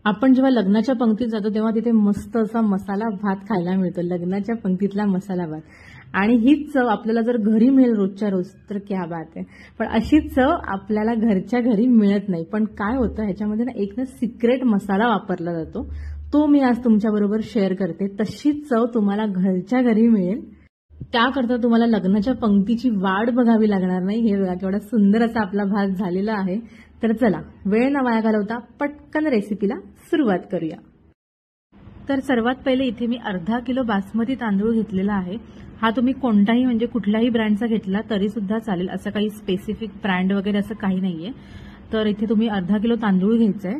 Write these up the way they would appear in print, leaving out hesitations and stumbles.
आपण जेव्हा लग्नाच्या पंक्तीत जातो तेव्हा तिथे मस्त असा मसाला भात खायला मिळतो, लग्नाच्या पंक्तीतला मसाला भात. आणि हीच चव आपल्याला जर घरी मिळेल रोजच्या रोज तर क्या बात आहे. पण अशीच चव आपल्याला घरच्या घरी मिळत नाही. पण काय होतं ह्याच्यामध्ये ना एक सिक्रेट मसाला वापरला जातो, तो मी आज तुमच्याबरोबर शेअर करते. तशीच चव तुम्हाला घरच्या घरी मिळेल. त्याकरता तुम्हाला लग्नाच्या पंक्तीची वाट बघावी लागणार नाही. हे बघा केवढा सुंदर असा आपला भात झालेला आहे. तर चला वेळ न वाया घालवता पटकन रेसिपीला सुरुवात करूया. तर सर्वात पहिले इथे मी अर्धा किलो बासमती तांदूळ घेतलेला आहे. हा तुम्ही कोणताही म्हणजे कुठल्याही ब्रँडचा घेतला तरी सुद्धा चालेल, असं काही स्पेसिफिक ब्रँड वगैरे असं काही नाहीये. तर इथे तुम्ही अर्धा किलो तांदूळ घ्यायचा आहे.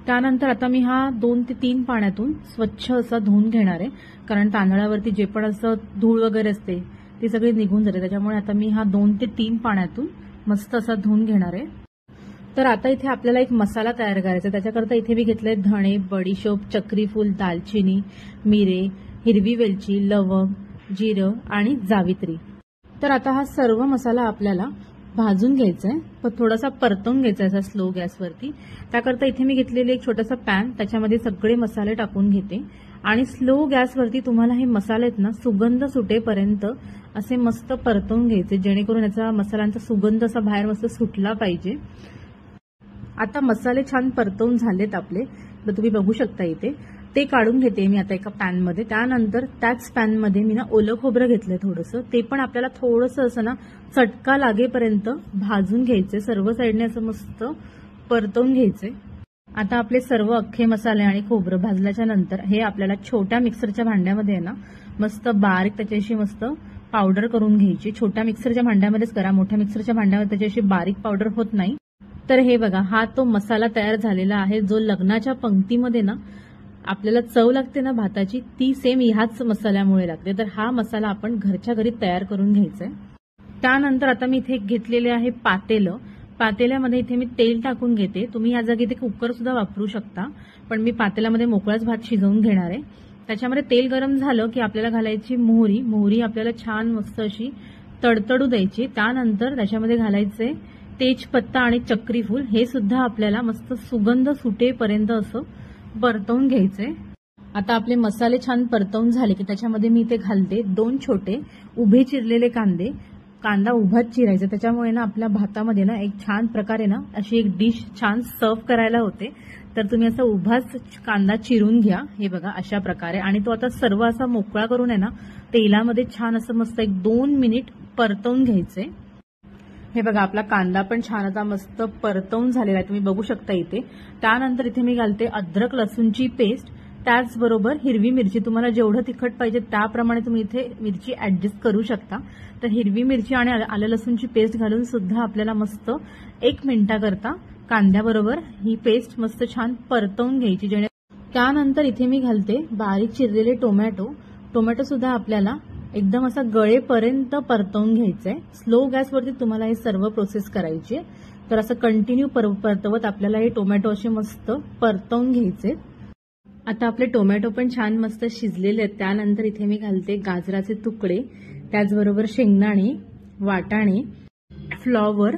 त्यानंतर आता मी हा 2 ते 3 पाण्यातून स्वच्छ असा धुवून घेणार आहे, कारण तांदळावरती जे पण असं धूळ वगैरे असते ती सगळी निघून जाते. त्याच्यामुळे आता मी हा 2 ते 3 पाण्यातून मस्त असा धुवून घेणार आहे. तर आता इथे आपल्याला एक मसाला तयार करायचा. त्याच्याकरता इथे मी घेतले धणे, बडीशोप, चक्रीफूल, दालचिनी, मिरे, हिरवी वेलची, लवंग, जिरं आणि जावित्री. तर आता हा सर्व मसाला आपल्याला भाजून घ्यायचा आहे, पण थोडासा परतवून घ्यायचा आहे स्लो गॅसवरती. त्याकरता इथे मी घेतलेले एक छोटासा पॅन, त्याच्यामध्ये सगळे मसाले टाकून घेते आणि स्लो गॅसवरती तुम्हाला हे मसाले आहेत ना सुगंध सुटेपर्यंत असे मस्त परतवून घ्यायचे, जेणेकरून याचा मसाल्यांचा सुगंध असा बाहेर मस्त सुटला पाहिजे. आता मसाले छान परतवून झालेत आपले, तर तुम्ही बघू शकता इथे. ते काढून घेते मी आता एका पॅनमध्ये. त्यानंतर त्याच पॅनमध्ये मी ना ओलं खोबरं घेतलंय थोडंसं, ते पण आपल्याला थोडंसं असं ना चटका लागेपर्यंत भाजून घ्यायचे, सर्व साईडने असं मस्त परतवून घ्यायचे. आता आपले सर्व अख्खे मसाले आणि खोबरं भाजल्याच्या नंतर हे आपल्याला छोट्या मिक्सरच्या भांड्यामध्ये आहे ना मस्त बारीक त्याच्याशी मस्त पावडर करून घ्यायची. छोट्या मिक्सरच्या भांड्यामध्येच करा, मोठ्या मिक्सरच्या भांड्यामध्ये त्याच्याशी बारीक पावडर होत नाही. तर हे बघा हा तो मसाला तयार झालेला आहे, जो लग्नाच्या पंक्तीमध्ये ना आपल्याला चव लागते ना भाताची, ती सेम ह्याच मसाल्यामुळे लागते. तर हा मसाला आपण घरच्या घरी तयार करून घ्यायचा आहे. त्यानंतर आता मी इथे घेतलेले आहे पातेलं. पातेल्यामध्ये इथे मी तेल टाकून घेते. तुम्ही या जागी इथे कुकर सुद्धा वापरू शकता, पण मी पातेल्यामध्ये मोकळाच भात शिजवून घेणार आहे. त्याच्यामध्ये तेल गरम झालं की आपल्याला घालायची मोहरी. मोहरी आपल्याला छान मस्त अशी तडतडू द्यायची. त्यानंतर त्याच्यामध्ये घालायचे तेजपत्ता आणि चक्रीफूल. हे सुद्धा आपल्याला मस्त सुगंध सुटेपर्यंत असं परतवून घ्यायचे. आता आपले मसाले छान परतवून झाले की त्याच्यामध्ये मी इथे घालते 2 छोटे उभे चिरलेले कांदे. कांदा उभाच चिरायचा, त्याच्यामुळे ना आपल्या भातामध्ये ना एक छान प्रकारे ना अशी एक डिश छान सर्व करायला होते. तर तुम्ही असा उभाच कांदा चिरून घ्या, हे बघा अशा प्रकारे. आणि तो आता सर्व असा मोकळा करून आहे ना तेलामध्ये छान असं मस्त 1-2 मिनिट परतवून घ्यायचे. हे बघा आपला कांदा पण छान आता मस्त परतवून झालेला आहे, तुम्ही बघू शकता इथे. त्यानंतर इथे मी घालते अद्रक लसूणची पेस्ट, त्याचबरोबर हिरवी मिरची. तुम्हाला जेवढं तिखट पाहिजे त्याप्रमाणे तुम्ही इथे मिरची ऍडजस्ट करू शकता. तर हिरवी मिरची आणि आलं लसूणची पेस्ट घालून सुद्धा आपल्याला मस्त 1 मिनिटाकरता कांद्याबरोबर ही पेस्ट मस्त छान परतवून घ्यायची. त्यानंतर इथे मी घालते बारीक चिरलेले टोमॅटो. टोमॅटो सुद्धा आपल्याला एकदम असा गळेपर्यंत परतवून घ्यायचंय. स्लो गॅसवरती तुम्हाला हे सर्व प्रोसेस करायची. तर असं कंटिन्यू परतवत आपल्याला हे टोमॅटो असे मस्त परतवून घ्यायचे. आता आपले टोमॅटो पण छान मस्त शिजलेले आहेत. त्यानंतर इथे मी घालते गाजराचे तुकडे, त्याचबरोबर शेंगदाणे, वाटाणे, फ्लॉवर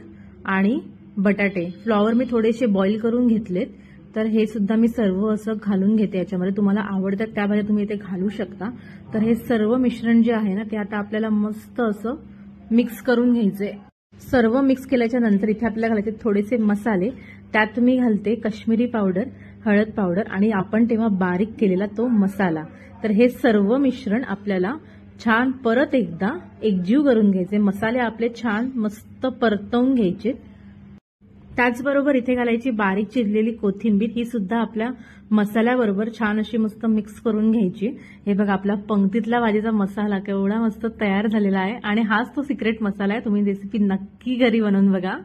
आणि बटाटे. फ्लॉवर मी थोडेसे बॉईल करून घेतलेत. तर हे सुद्धा मी सर्व असं घालून घेते याच्यामध्ये. तुम्हाला आवडतात त्या भाज्या तुम्ही इथे घालू शकता. तर हे सर्व मिश्रण जे आहे ना ते आता आपल्याला मस्त असं मिक्स करून घ्यायचंय. सर्व मिक्स केल्याच्या नंतर इथे आपल्याला घालायचे थोडेसे मसाले. त्यात मी घालते काश्मीरी पावडर, हळद पावडर आणि आपण तेव्हा बारीक केलेला तो मसाला. तर हे सर्व मिश्रण आपल्याला छान परत एकदा एकजीव करून घ्यायचे. मसाले आपले छान मस्त परतवून घ्यायचे. त्याचबरोबर इथे घालायची बारीक चिरलेली कोथिंबीर. ही सुद्धा आपल्या मसाल्याबरोबर छान अशी मस्त मिक्स करून घ्यायची. हे बघा आपला पंक्तीतला भाजीचा मसाला केवढा मस्त तयार झालेला आहे आणि हाच तो सिक्रेट मसाला आहे. तुम्ही रेसिपी नक्की घरी बनवून बघा.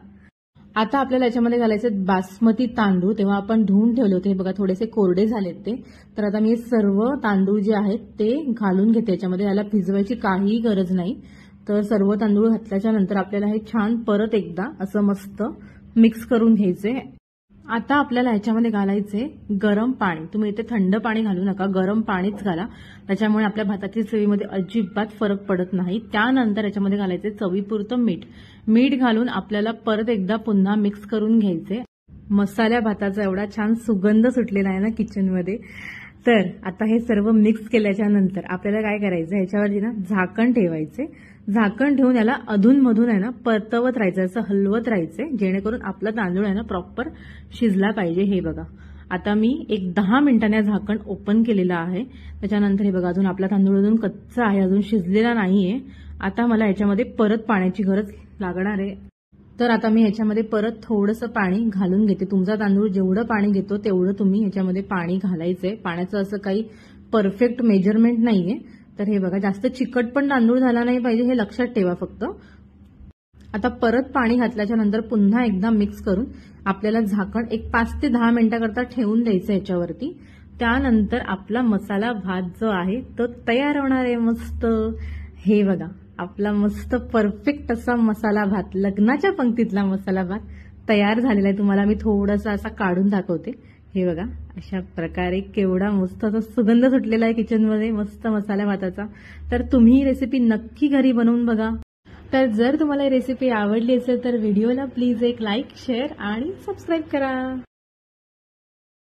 आता आपल्याला याच्यामध्ये घालायचे बासमती तांदूळ. तेव्हा आपण धुवून ठेवले होते, हे बघा थोडेसे कोरडे झालेत ते. तर आता मी सर्व तांदूळ जे आहेत ते घालून घेते याच्यामध्ये. याला भिजवायची काहीही गरज नाही. तर सर्व तांदूळ घातल्याच्या नंतर आपल्याला हे छान परत एकदा असं मस्त मिक्स करून घ्यायचे. आता आपल्याला ह्याच्यामध्ये घालायचे गरम पाणी. तुम्ही इथे थंड पाणी घालू नका, गरम पाणीच घाला. त्याच्यामुळे आपल्या भाताच्या चवीमध्ये अजिबात फरक पडत नाही. त्यानंतर याच्यामध्ये घालायचे चवीपुरतं मीठ. मीठ घालून आपल्याला परत एकदा पुन्हा मिक्स करून घ्यायचे. मसाल्या भाताचा एवढा छान सुगंध सुटलेला आहे ना किचनमध्ये. तर आता हे सर्व मिक्स केल्याच्या नंतर आपल्याला काय करायचं, ह्याच्यावरती ना झाकण ठेवायचे. झाकण ठेवून याला अधूनमधून आहे ना परतवत राहायचं, असं हलवत राहायचे, जेणेकरून आपला तांदूळ आहे ना प्रॉपर शिजला पाहिजे. हे बघा, आता मी एक 10 मिनिटांनी झाकण ओपन केलेलं आहे. त्याच्यानंतर हे बघा, अजून आपला तांदूळ अजून कच्चा आहे, अजून शिजलेला नाहीये. आता मला ह्याच्यामध्ये परत पाण्याची गरज लागणार आहे. तर आता मी ह्याच्यामध्ये परत थोडंसं पाणी घालून घेते. तुमचा तांदूळ जेवढं पाणी घेतो तेवढं तुम्ही ह्याच्यामध्ये पाणी घालायचंय. पाण्याचं असं काही परफेक्ट मेजरमेंट नाहीये. तर हे बघा, जास्त चिकट पण तांदूळ झाला नाही पाहिजे, हे लक्षात ठेवा फक्त. आता परत पाणी घातल्याच्या नंतर पुन्हा एकदा मिक्स करून आपल्याला झाकण एक 5 ते 10 मिनिटाकरता ठेवून द्यायचं ह्याच्यावरती. त्यानंतर आपला मसाला भात जो आहे तो तयार होणार आहे मस्त. हे बघा, आपला मस्त परफेक्ट असा मसाला भात, लग्नाच्या पंक्तीतला मसाला भात तयार झालेला आहे. तुम्हाला मी थोडासा असा काढून दाखवते. हे बघा, अशा प्रकारे केवढा मस्त असा सुगंध सुटलेला आहे किचनमध्ये मस्त मसाला भाताचा. तर तुम्ही ही रेसिपी नक्की घरी बनवून बघा. तर जर तुम्हाला ही रेसिपी आवडली असेल तर व्हिडिओला प्लीज एक लाईक, शेअर आणि सबस्क्राईब करा.